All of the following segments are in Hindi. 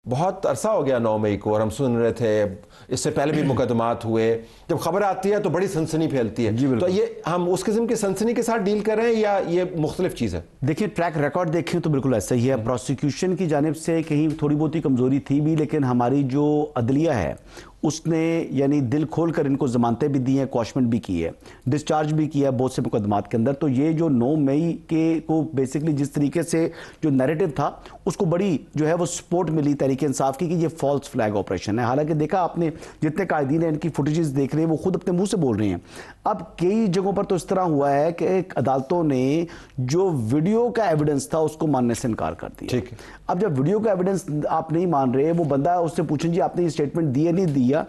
बहुत अरसा हो गया 9 मई को, और हम सुन रहे थे इससे पहले भी मुकदमात हुए। जब खबर आती है तो बड़ी सनसनी फैलती है। तो ये हम उस किस्म की सनसनी के साथ डील कर रहे हैं या ये मुख्तलिफ चीज़ है? देखिए, ट्रैक रिकॉर्ड देखें तो बिल्कुल ऐसा ही है। प्रोसिक्यूशन की जानिब से कहीं थोड़ी बहुत ही कमजोरी थी भी, लेकिन हमारी जो अदलिया है उसने यानी दिल खोल कर इनको जमानतें भी दी हैं, क्वाशमेंट भी की है, डिस्चार्ज भी किया बहुत से मुकदमात के अंदर। तो ये जो 9 मई के को बेसिकली जिस तरीके से जो नैरेटिव था उसको बड़ी जो है वो सपोर्ट मिली तहरीक इंसाफ की कि ये फॉल्स फ्लैग ऑपरेशन है। हालांकि देखा आपने, जितने कायदीन हैं इनकी फुटेजेस देख रहे हैं वो खुद अपने मुंह से बोल रहे हैं। अब कई जगहों पर तो इस तरह हुआ है कि अदालतों ने जो वीडियो का एविडेंस था उसको मानने से इनकार कर दिया। ठीक है, अब जब वीडियो का एविडेंस आप नहीं मान रहे, वो बंदा उससे पूछें जी आपने ये स्टेटमेंट दिया नहीं दिया,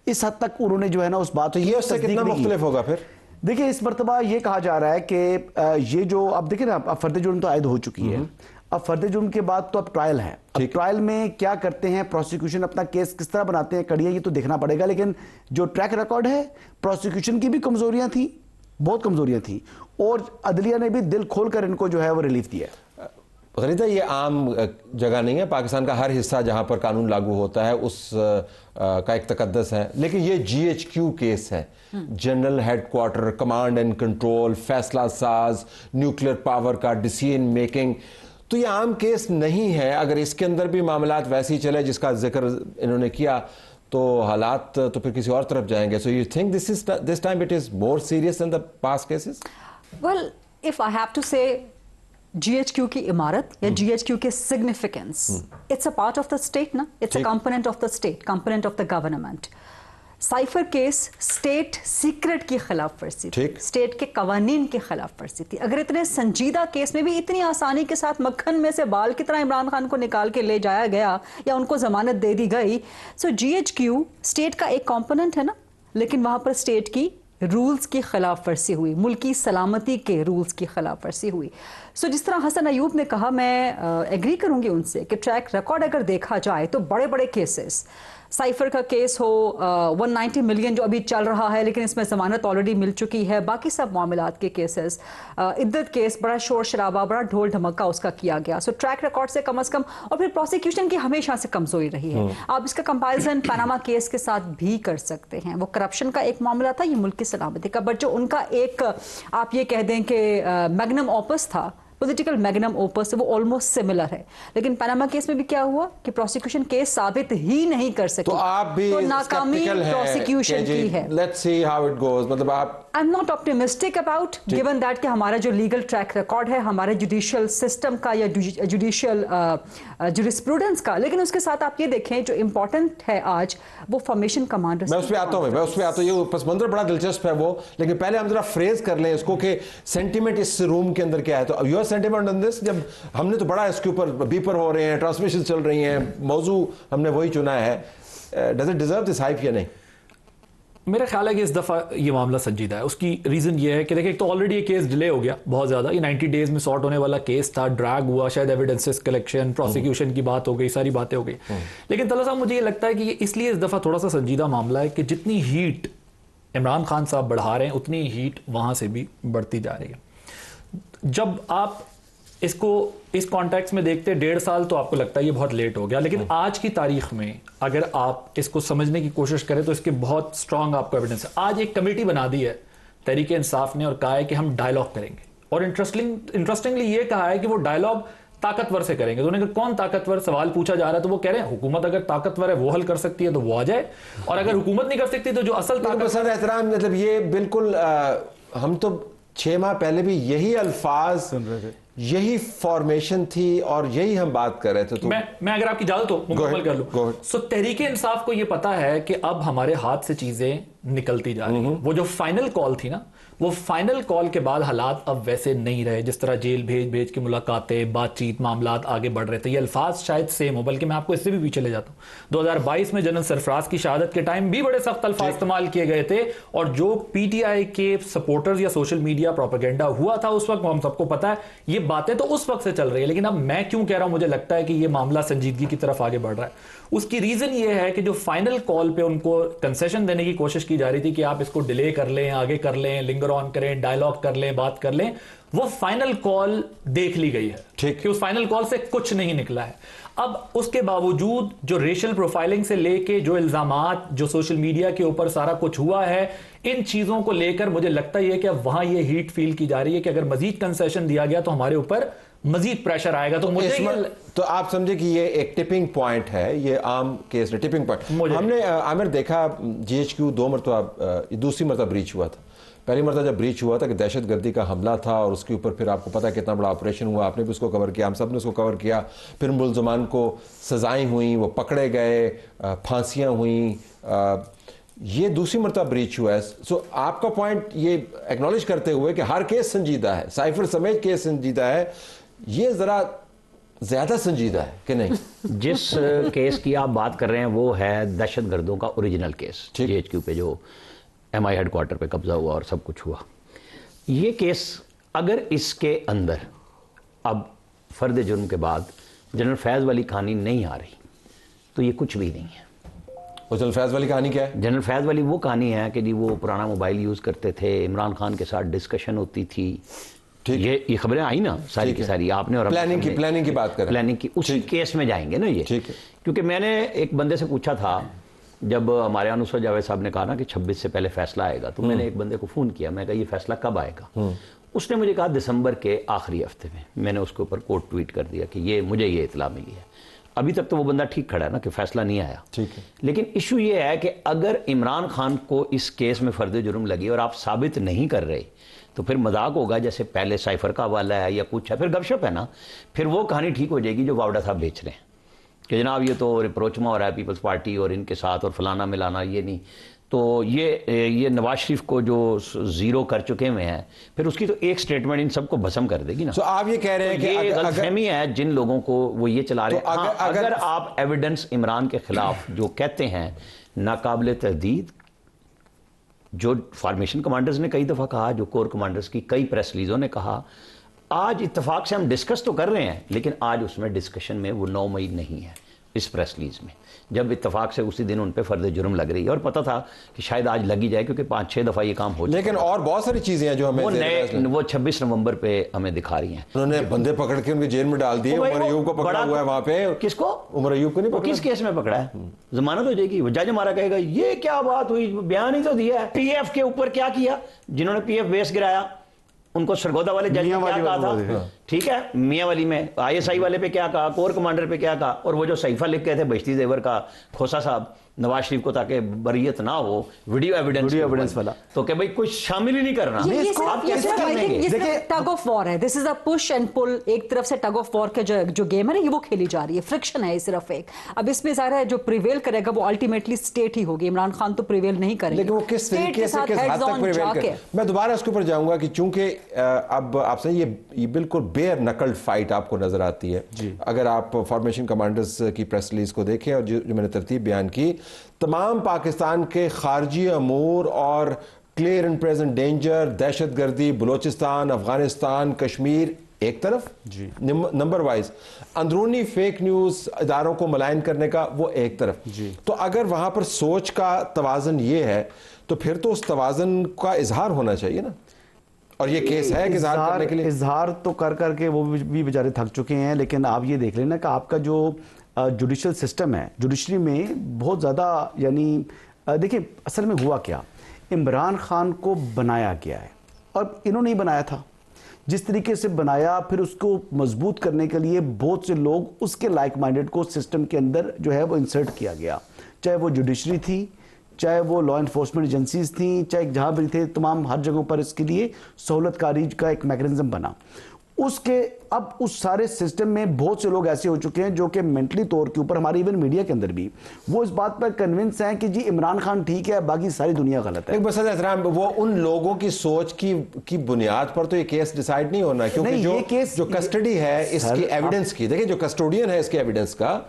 इस हद तक उन्होंने जो है ना उस बात, तो ये उससे कितना मुख्तलिफ होगा फिर? देखिए, इस मरतबा ये कहा जा रहा है कि ये जो अब देखिए ना, अब फर्द जुर्म तो आयद हो चुकी है। अब फर्द जुर्म के बाद तो अब ट्रायल है। अब ट्रायल में क्या करते हैं प्रोसिक्यूशन, अपना केस किस तरह बनाते हैं, कड़ियाँ, ये तो देखना पड़ेगा। लेकिन जो ट्रैक रिकॉर्ड है, प्रोसिक्यूशन की भी कमजोरियां थी, बहुत कमजोरियां थी, और अदलिया ने भी दिल खोल कर इनको जो है वो रिलीफ दिया है। गनीता, ये आम जगह नहीं है, पाकिस्तान का हर हिस्सा जहां पर कानून लागू होता है उस का एक तकद्दस है। लेकिन ये GHQ केस है, general headquarter, command and control, फैसला साज, न्यूक्लियर पावर का डिसीजन मेकिंग, तो ये आम केस नहीं है। अगर इसके अंदर भी मामलात वैसे ही चले जिसका जिक्र इन्होंने किया तो हालात तो फिर किसी और तरफ जाएंगे। So you think this time it is more serious than the past cases? Well, if I have to say, GHQ की इमारत या GHQ के significance, it's a part of the state ना, it's a component of the state, component of the government. Cipher case state secret की खिलाफ वर्जी थी, स्टेट के कवानीन की खिलाफ वर्जी थी। अगर इतने संजीदा केस में भी इतनी आसानी के साथ मक्खन में से बाल की तरह इमरान खान को निकाल के ले जाया गया या उनको जमानत दे दी गई, सो GHQ स्टेट का एक कंपोनेंट है ना, लेकिन वहां पर स्टेट की रूल्स की खिलाफ वर्जी हुई, मुल्की सलामती के रूल्स की खिलाफ वर्जी हुई। सो जिस तरह हसन अयूब ने कहा, मैं एग्री करूंगी उनसे कि ट्रैक रिकॉर्ड अगर देखा जाए तो बड़े बड़े केसेस, साइफर का केस हो, 190 मिलियन जो अभी चल रहा है लेकिन इसमें जमानत ऑलरेडी मिल चुकी है, बाकी सब मामलात के केसेस, इद्दत केस, बड़ा शोर शराबा, बड़ा ढोल ढमक्का उसका किया गया। सो ट्रैक रिकॉर्ड से कम अज कम, और फिर प्रोसिक्यूशन की हमेशा से कमजोरी रही है। आप इसका कंपैरिजन पनामा केस के साथ भी कर सकते हैं। वो करप्शन का एक मामला था, ये मुल्क की सलामती का, बट जो उनका एक आप ये कह दें कि मैग्नम ओपस था, पॉलिटिकल मैग्नम ओपस, वो ऑलमोस्ट सिमिलर है। लेकिन पनामा केस में भी क्या हुआ कि प्रोसिक्यूशन केस साबित ही नहीं कर सकी, तो आप भी तो नाकामी प्रोसिक्यूशन की है। Let's see how it goes. मतलब आप, I am not optimistic about, given that कि हमारा जो लीगल ट्रैक रिकॉर्ड है हमारे जुडिशियल सिस्टम का या जुडिशियल जुरिस्प्रूडेंस का, लेकिन उसके साथ आप ये देखें जो इंपॉर्टेंट है आज, वो फॉर्मेशन कमांडर। मैं उस पर आता हूँ, ये पस मंजर बड़ा दिलचस्प है वो, लेकिन पहले हम जरा फ्रेज कर लें इसको कि सेंटीमेंट इस रूम के अंदर क्या है। तो योर सेंटीमेंट ऑन दिस, जब हमने तो बड़ा इसके ऊपर बीपर हो रहे हैं, ट्रांसमिशन चल रही हैं, मौजू हमने वही चुना है, does it deserve this hype या नहीं? मेरा ख्याल है कि इस दफ़ा ये मामला संजीदा है। उसकी रीज़न ये है कि देखिए, तो ऑलरेडी ये केस डिले हो गया बहुत ज़्यादा, ये 90 डेज में सॉर्ट होने वाला केस था, ड्रैग हुआ, शायद एविडेंसेस कलेक्शन, प्रोसिक्यूशन की बात हो गई, सारी बातें हो गई। लेकिन तला साहब, मुझे ये लगता है कि ये इसलिए इस दफ़ा थोड़ा सा संजीदा मामला है कि जितनी हीट इमरान खान साहब बढ़ा रहे हैं उतनी हीट वहाँ से भी बढ़ती जा रही है। जब आप इसको इस कॉन्टेक्स्ट में देखते 1.5 साल तो आपको लगता है ये बहुत लेट हो गया, लेकिन आज की तारीख में अगर आप इसको समझने की कोशिश करें तो इसके बहुत स्ट्रांग आपको एविडेंस है। आज एक कमेटी बना दी है तहरीक इंसाफ ने और कहा है कि हम डायलॉग करेंगे, और इंटरेस्टिंगली ये कहा है कि वो डायलॉग ताकतवर से करेंगे। तो उन्होंने कहा कौन ताकतवर, सवाल पूछा जा रहा है तो वो कह रहे हैं हुकूमत अगर ताकतवर है वो हल कर सकती है तो वो आ जाए, और अगर हुकूमत नहीं कर सकती तो जो असल ताकतवर एहतराम, मतलब ये बिल्कुल हम तो 6 माह पहले भी यही अल्फाज सुन रहे थे, यही फॉर्मेशन थी और यही हम बात कर रहे थे। तो मैं अगर आपकी इजाजत हो मुकम्मल कर लूं। सो तहरीक इंसाफ को यह पता है कि अब हमारे हाथ से चीजें निकलती जा रही हैं। वो जो फाइनल कॉल थी ना, वो फाइनल कॉल के बाद हालात अब वैसे नहीं रहे, जिस तरह जेल भेज के मुलाकातें, बातचीत, मामलात आगे बढ़ रहे थे। ये अल्फाज शायद सेम हो, बल्कि मैं आपको इससे भी पीछे ले जाता हूँ। 2022 में जनरल सरफराज की शहादत के टाइम भी बड़े सख्त अल्फाज इस्तेमाल किए गए थे, और जो पीटीआई के सपोर्टर्स या सोशल मीडिया प्रोपेगेंडा हुआ था उस वक्त, हम सबको पता है, ये बातें तो उस वक्त से चल रही है। लेकिन अब मैं क्यों कह रहा हूं, मुझे लगता है कि ये मामला संजीदगी की तरफ आगे बढ़ रहा है। उसकी रीजन ये है कि जो फाइनल कॉल पे उनको कंसेशन देने की कोशिश की जा रही थी कि आप इसको डिले कर लें, आगे कर लें, लिंगर ऑन करें, डायलॉग कर लें, बात कर लें, वो फाइनल कॉल देख ली गई है। ठीक, कि उस फाइनल कॉल से कुछ नहीं निकला है। अब उसके बावजूद जो रेशियल प्रोफाइलिंग से लेके जो इल्जामात जो सोशल मीडिया के ऊपर सारा कुछ हुआ है, इन चीजों को लेकर मुझे लगता ही है कि अब वहां ये हीट फील की जा रही है कि अगर मजीद कंसेशन दिया गया तो हमारे ऊपर मजीद प्रेशर आएगा। तो मुझे तो आप समझे कि ये एक टिपिंग पॉइंट है, ये आम केस है, टिपिंग पॉइंट। हमने आमिर देखा GHQ 2 मरतबा, दूसरी मरतबा ब्रीच हुआ था। पहली मरतबा जब ब्रीच हुआ था कि दहशतगर्दी का हमला था और उसके ऊपर फिर आपको पता है कितना बड़ा ऑपरेशन हुआ, आपने भी उसको कवर किया, हम सब ने उसको कवर किया। फिर मुलजमान को सजाएं हुई, वो पकड़े गए, फांसियां हुई। ये दूसरी मरतबा ब्रीच हुआ है। सो आपका पॉइंट ये एक्नॉलेज करते हुए कि हर केस संजीदा है, साइफर समेत केस संजीदा है, ये जरा ज्यादा संजीदा है कि नहीं? जिस केस की आप बात कर रहे हैं वो है दहशतगर्दों का ओरिजिनल केस, GHQ पे जो MI हेडक्वार्टर पे कब्जा हुआ और सब कुछ हुआ। ये केस अगर इसके अंदर अब फर्द जुर्म के बाद जनरल फैज़ वाली कहानी नहीं आ रही तो ये कुछ भी नहीं है। और जनरल फैज़ वाली कहानी क्या है? जनरल फैज़ वाली वो कहानी है कि जी वो पुराना मोबाइल यूज़ करते थे, इमरान खान के साथ डिस्कशन होती थी। ये खबरें आई ना सारी की सारी, आपने और प्लानिंग की बात करें, प्लानिंग की उसी केस में जाएंगे ना ये। ठीक है। क्योंकि मैंने एक बंदे से पूछा था जब हमारे अनुसर जावेद साहब ने कहा ना कि 26 से पहले फैसला आएगा, तो मैंने एक बंदे को फ़ोन किया, मैं कहा ये फैसला कब आएगा? उसने मुझे कहा दिसंबर के आखिरी हफ्ते में। मैंने उसके ऊपर कोट ट्वीट कर दिया कि ये मुझे ये इतला मिली है। अभी तक तो वो बंदा ठीक खड़ा है ना कि फैसला नहीं आया। ठीक है। लेकिन इशू ये है कि अगर इमरान खान को इस केस में फर्द जुर्म लगी और आप साबित नहीं कर रहे तो फिर मजाक होगा, जैसे पहले साइफर का हवाला है या कुछ है, फिर गपशप है ना। फिर वो कहानी ठीक हो जाएगी जो वावड़ा साहब बेच रहे हैं कि जनाब ये तो रिप्रोचमा हो रहा है पीपल्स पार्टी और इनके साथ और फलाना मिलाना, ये नहीं। तो ये नवाज शरीफ को जो ज़ीरो कर चुके हुए हैं, फिर उसकी तो एक स्टेटमेंट इन सबको भस्म कर देगी ना। तो आप ये कह रहे हैं कि ये गलतफहमी है जिन लोगों को वो ये चला रहे हैं। तो अगर आप एविडेंस इमरान के खिलाफ जो कहते हैं नाकाबिल तहदीद, जो फॉर्मेशन कमांडर्स ने कई दफ़ा कहा, जो कोर कमांडर्स की कई प्रेस रिलीज़ों ने कहा, आज इत्तेफाक से हम डिस्कस तो कर रहे हैं लेकिन आज उसमें डिस्कशन में वो 9 मई नहीं है इस प्रेस रिलीज में, जब इत्तेफाक से उसी दिन उन पे फर्द जुर्म लग रही है और पता था कि शायद आज लगी जाए क्योंकि 5-6 दफ़ा ये काम हो चुका। लेकिन और बहुत सारी चीजें हैं जो हमें वो 26 नवंबर पे हमें दिखा रही हैं। उन्होंने बंदे पकड़ के उनके जेल में डाल दिए। उमर अयूब को पकड़ा हुआ है वहां पे। किसको? उमर अयूब को नहीं पकड़ा। किस केस में पकड़ा है? जमानत हो जाएगी। जज हमारा कहेगा ये क्या बात हुई, बयान ही तो दिया है। PF के ऊपर क्या किया? जिन्होंने PF बेस गिराया उनको सरगोदा वाले जज ने क्या कहा था? ठीक है, मियां वाली में ISI वाले पे क्या कहा, कोर कमांडर पे क्या कहा, और वो जो सहीफा लिख के थे बश्ती जेवर का खोसा साहब नवाज शरीफ को ताकि बरियत ना हो, वीडियो एविडेंस वाला, तो क्या भाई कुछ शामिल ही नहीं करना। आप कैसे करेंगे? टग ऑफ वॉर है, this is a push and pull. एक तरफ से टग ऑफ वॉर के जो गेम है ना, ये वो खेली जा रही है, फ्रिक्शन है सिर्फ एक। अब इसमें ज़ाहिर है जो प्रिवेल करेगा वो अल्टीमेटली स्टेट ही होगी। इमरान खान तो प्रिवेल नहीं करेंगे, लेकिन वो किस तरीके से किस हद तक प्रिवेल करे। मैं दोबारा उसके ऊपर जाऊंगा कि चूंकि अब आपसे ये बिल्कुल बेयर नकल्ड फाइट आपको नजर आती है। अगर आप फॉर्मेशन कमांडर्स की प्रेस रिलीज को देखें और जो मैंने तरतीब बयान की, तमाम पाकिस्तान के खारजी अमूर और क्लियर एंड प्रेजेंट डेंजर, दहशतगर्दी, बलोचिस्तान, अफगानिस्तान, कश्मीर एक तरफ जी, नंबर वाइज अंदरूनी फेक न्यूज इदारों को मलायन करने का वो एक तरफ जी। तो अगर वहां पर सोच का तवाजन ये है तो फिर तो उस तवाजन का इजहार होना चाहिए ना। और ये केस है कि इजहार करने के लिए, इजहार तो कर करके वो भी बेचारे थक चुके हैं। लेकिन आप ये देख लेना कि आपका जो जुडिशल सिस्टम है, जुडिशरी में बहुत ज़्यादा, यानी देखिए असल में हुआ क्या, इमरान खान को बनाया गया है और इन्होंने ही बनाया था। जिस तरीके से बनाया, फिर उसको मजबूत करने के लिए बहुत से लोग उसके लाइक माइंडेड को सिस्टम के अंदर जो है वो इंसर्ट किया गया, चाहे वो जुडिशरी थी, चाहे वो लॉ एनफोर्समेंट एजेंसीज थी, चाहे जहाँ भी थे, तमाम हर जगहों पर इसके लिए सहूलतकारी का एक मैकेनिज्म बना। उसके अब उस सारे सिस्टम में बहुत से लोग ऐसे हो चुके हैं जो कि मेंटली तौर के ऊपर, हमारे इवन मीडिया के अंदर भी, वो इस बात पर कन्विंस हैं कि जी इमरान खान ठीक है, बाकी सारी दुनिया गलत है। बस एहतराम, वो उन लोगों की सोच की बुनियाद पर तो ये केस डिसाइड नहीं होना, क्योंकि जो कस्टडी है इसकी एविडेंस की, देखिए जो कस्टोडियन है इसके एविडेंस का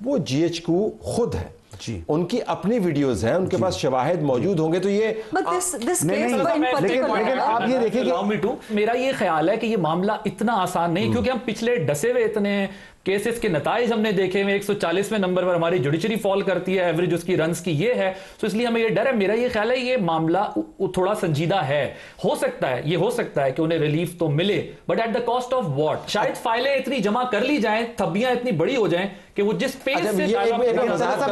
वो GHQ खुद है जी। उनकी अपनी वीडियोस हैं, उनके पास शवाहिद मौजूद होंगे। तो ये लेकिन आप ये देखिए, मेरा ये ख्याल है कि ये मामला इतना आसान नहीं, क्योंकि हम पिछले डसे हुए इतने केसेस के नताइज हमने देखे हुए, 140वें नंबर पर हमारी जुडिशरी फॉल करती है, एवरेज उसकी रन्स की ये है। तो इसलिए हमें ये डर है, मेरा ये ख्याल है ये मामला थोड़ा संजीदा है। हो सकता है कि उन्हें रिलीफ तो मिले, but at the cost of what? शायद फाइलें इतनी जमा कर ली जाएं, थब्बियां इतनी बड़ी हो जाएं कि वो जिस पेज से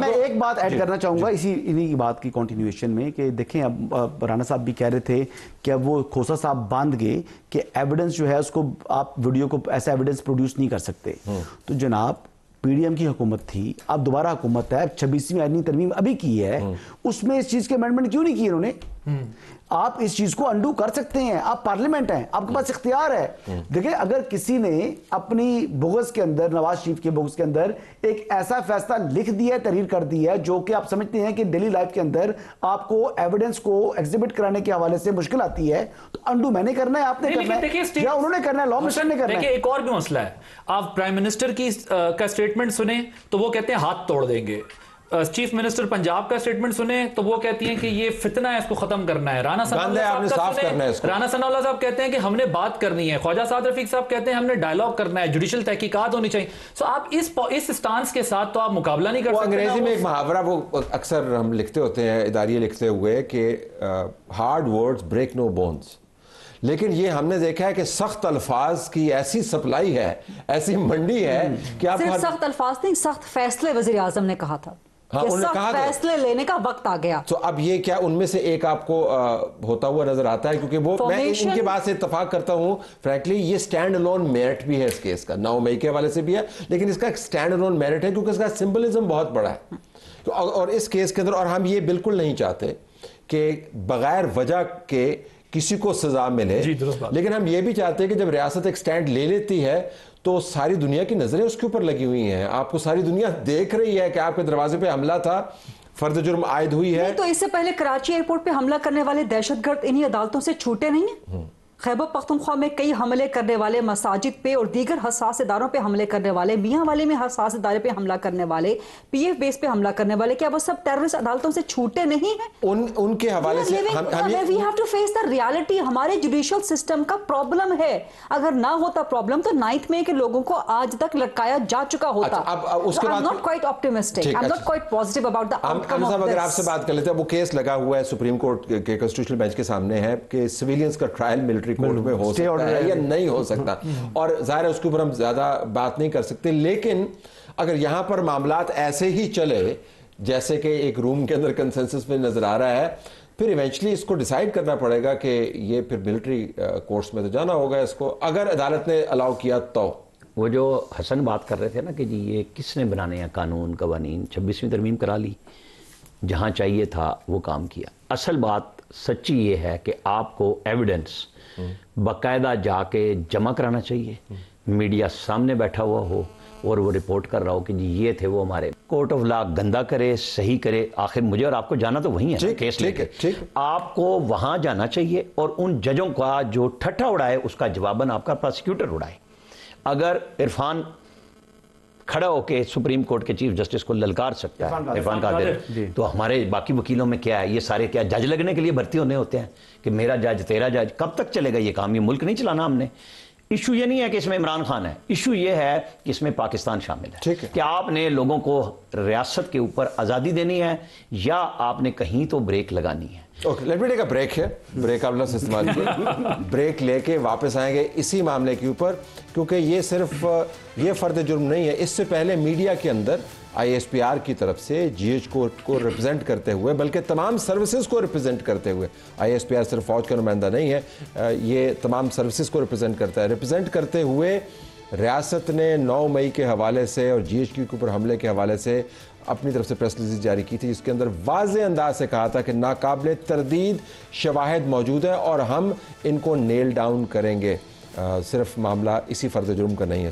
मैं एक बात ऐड करना चाहूंगा इन्हीं की बात की कंटिन्यूएशन में कि देखें, अब राणा साहब भी कह रहे थे कि अब वो खोसा साहब बांध गए कि एविडेंस जो है उसको आप वीडियो को ऐसा एविडेंस प्रोड्यूस नहीं कर सकते। तो जनाब पीडीएम की हुकूमत थी, अब दोबारा हुकूमत है, 26वीं आईनी तरमीम अभी की है, उसमें इस चीज के अमेंडमेंट क्यों नहीं किए उन्होंने? आप इस चीज को अंडू कर सकते हैं, आप पार्लियामेंट हैं, आपके पास इख्तियार है। देखिए, अगर किसी ने अपनी बोगस के अंदर, नवाज शरीफ के बोगस के अंदर एक ऐसा फैसला लिख दिया, तहरीर कर दी है जो कि आप समझते हैं कि डेली लाइफ के अंदर आपको एविडेंस को एग्जिबिट कराने के हवाले से मुश्किल आती है, तो अंडू मैंने करना है, आपने करना है या उन्होंने करना है, लॉ मिनिस्टर ने करना है। देखिए, एक और भी मसला है, आप प्राइम मिनिस्टर की का स्टेटमेंट सुने तो वो कहते हैं हाथ तोड़ देंगे, चीफ मिनिस्टर पंजाब का स्टेटमेंट सुने तो वो कहती हैं कि ये फितना है, इसको खत्म करना है। राणा सनाउल्लाह साहब कहते हैं कि हमने बात करनी है, ख्वाजा साद रफीक साहब कहते हैं हमने डायलॉग करना है, जुडिशल तहकीकात होनी चाहिए। सो आप इस स्टांस के साथ तो आप मुकाबला नहीं कर सकते। अंग्रेजी में एक मुहावरा वो अक्सर हम लिखते होते हैं इदारिये लिखते हुए कि hard words break no bones, लेकिन ये हमने देखा है कि सख्त अल्फाज की ऐसी सप्लाई है, ऐसी मंडी है कि आप सिर्फ सख्त अल्फाज नहीं, सख्त फैसले वज़ीर आज़म ने कहा था। हाँ, उन्होंने कहा फैसले लेने का वक्त आ गया। तो अब ये क्या उनमें से एक आपको होता हुआ नजर आता है? क्योंकि वो मैं इनके बात से इत्तेफाक करता हूं, फ्रैंकली ये स्टैंड अलोन मेरिट भी है इस केस का, 9 मई के हवाले से भी है, लेकिन इसका स्टैंड अलोन मेरिट है क्योंकि इसका सिंबलिज्म बहुत बड़ा है। तो और इस केस के अंदर, और हम ये बिल्कुल नहीं चाहते कि बगैर वजह के किसी को सजा मिले, लेकिन हम ये भी चाहते हैं कि जब रियासत एक स्टैंड ले लेती है तो सारी दुनिया की नजरें उसके ऊपर लगी हुई हैं, आपको सारी दुनिया देख रही है कि आपके दरवाजे पे हमला था, फर्द जुर्म आयद हुई है। तो इससे पहले कराची एयरपोर्ट पे हमला करने वाले दहशतगर्द इन्हीं अदालतों से छूटे नहीं है। खैबर पख्तूनख्वा में कई हमले करने वाले, मसाजिद पे और दीगर हसास इदारों पे हमले करने वाले, मियां वाले में हसास इदारे पे हमला करने वाले, पीएफ बेस पे हमला करने वाले, क्या वो सब टेररिस्ट अदालतों से छूटे नहीं है? उनके हवाले से we have to face the reality. हमारे जुडिशियल सिस्टम का प्रॉब्लम है। अगर ना होता प्रॉब्लम तो 9 मई के लोगों को आज तक लटकाया जा चुका होता। उसके बाद not quite optimistic, I am not quite positive about the outcome of this. अगर आपसे बात कर लेते हैं, वो केस लगा हुआ है सुप्रीम कोर्ट के कॉन्स्टिट्यूशनल बेंच के सामने है कि सिविलियंस का ट्रायल मिलिट्री कोर्ट में हो है या नहीं हो सकता, और जाहिर है उसके ऊपर हम ज्यादा बात नहीं कर सकते। लेकिन अगर यहां पर मामलात ऐसे ही चले जैसे कि एक रूम के अंदर कंसेंसस में नजर आ रहा है, फिर इवेंचुअली इसको डिसाइड करना पड़ेगा कि ये फिर मिलिट्री कोर्ट्स में तो जाना होगा इसको, अगर अदालत ने अलाउ किया तो। वो जो हसन बात कर रहे थे ना कि जी ये किसने बनाने हैं कानून कवानीन, 26वीं तरमीम करा ली, जहां चाहिए था वो काम किया। असल बात सच्ची ये है कि आपको एविडेंस बाकायदा जाके जमा कराना चाहिए, मीडिया सामने बैठा हुआ हो और वो रिपोर्ट कर रहा हो कि जी ये थे वो हमारे। कोर्ट ऑफ लॉ गंदा करे, सही करे, आखिर मुझे और आपको जाना तो वही है केस लेके। आपको वहां जाना चाहिए और उन जजों का जो ठट्ठा उड़ाए उसका जवाबन आपका प्रोसिक्यूटर उड़ाए। अगर इरफान खड़ा होकर सुप्रीम कोर्ट के चीफ जस्टिस को ललकार सकता है, इरफान कादिर, तो हमारे बाकी वकीलों में क्या है? ये सारे क्या जज लगने के लिए भर्ती होने होते हैं कि मेरा जज तेरा जज? कब तक चलेगा ये काम? ये मुल्क नहीं चलाना हमने। इशू ये नहीं है कि इसमें इमरान खान है, इशू ये है कि इसमें पाकिस्तान शामिल है। कि आपने लोगों को रियासत के ऊपर आज़ादी देनी है या आपने कहीं तो ब्रेक लगानी है। Okay, let me take a break है, ब्रेक आप लोग इस्तेमाल किया। ब्रेक लेके वापस आएंगे इसी मामले के ऊपर, क्योंकि ये सिर्फ ये फर्द जुर्म नहीं है। इससे पहले मीडिया के अंदर ISPR की तरफ से GH को रिप्रेजेंट करते हुए, बल्कि तमाम सर्विसेज को रिप्रेजेंट करते हुए, ISPR सिर्फ फौज का नुमाइंदा नहीं है, ये तमाम सर्विसेज को रिप्रेजेंट करता है। रिप्रेजेंट करते हुए रियासत ने 9 मई के हवाले से और GHQ के ऊपर हमले के हवाले से अपनी तरफ से प्रेस रिलीज जारी की थी, जिसके अंदर वाज़े अंदाज से कहा था कि नाकाबिले तरदीद शवाहिद मौजूद है और हम इनको नेल डाउन करेंगे। सिर्फ मामला इसी फर्द जुर्म का नहीं है।